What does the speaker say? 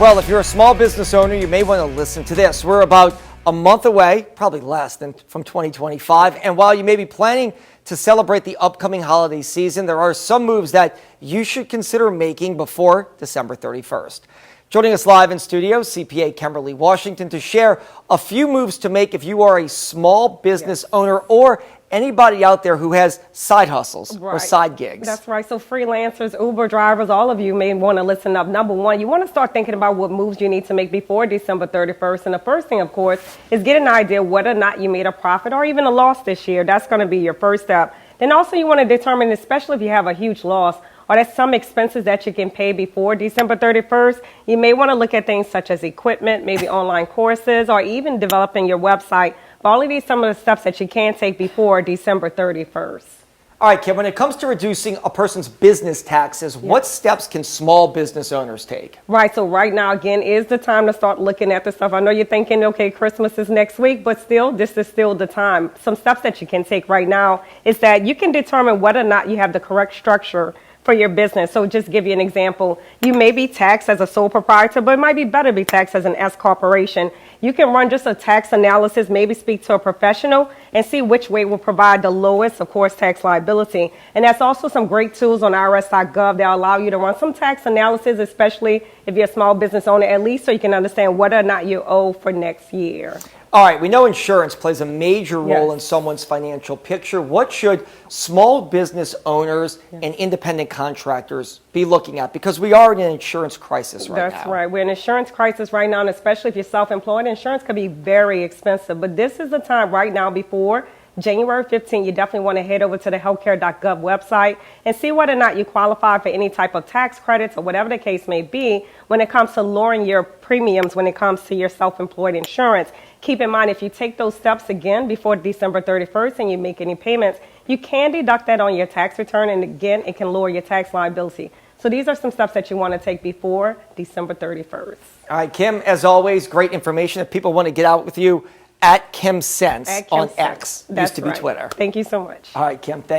Well, if you're a small business owner, you may want to listen to this. We're about a month away, probably less than from 2025. And while you may be planning to celebrate the upcoming holiday season, there are some moves that you should consider making before December 31st. Joining us live in studio, CPA Kimberly Washington, to share a few moves to make if you are a small business owner or anybody out there who has side hustles or side gigs. That's right. So freelancers, Uber drivers, all of you may want to listen up. Number one, you want to start thinking about what moves you need to make before December 31st. And the first thing, of course, is get an idea whether or not you made a profit or even a loss this year. That's going to be your first step. Then also you want to determine, especially if you have a huge loss, or there's some expenses that you can pay before December 31st, you may want to look at things such as equipment, maybe online courses, or even developing your website. But all of these some of the steps that you can take before December 31st. All right, Kim, when it comes to reducing a person's business taxes, what steps can small business owners take? Right, so right now, again, is the time to start looking at the stuff. I know you're thinking, okay, Christmas is next week, but still, this is still the time. Some steps that you can take right now is that you can determine whether or not you have the correct structure for your business. So just give you an example, you may be taxed as a sole proprietor, but it might be better to be taxed as an S corporation. You can run just a tax analysis, maybe speak to a professional and see which way will provide the lowest, of course, tax liability. And that's also some great tools on irs.gov that allow you to run some tax analysis, especially if you're a small business owner, at least so you can understand whether or not you owe for next year. All right, we know insurance plays a major role in someone's financial picture. What should small business owners and independent contractors be looking at? Because we are in an insurance crisis right now. That's right. We're in an insurance crisis right now, and especially if you're self-employed, insurance could be very expensive. But this is the time right now before January 15th, you definitely want to head over to the healthcare.gov website and see whether or not you qualify for any type of tax credits or whatever the case may be when it comes to lowering your premiums when it comes to your self-employed insurance. Keep in mind, if you take those steps again before December 31st and you make any payments, you can deduct that on your tax return, and again, it can lower your tax liability. So these are some steps that you want to take before December 31st. All right, Kim, as always, great information. If people want to get out with you, at Kim Sense on X. That's Used to be Twitter. Thank you so much. All right, Kim, thank you.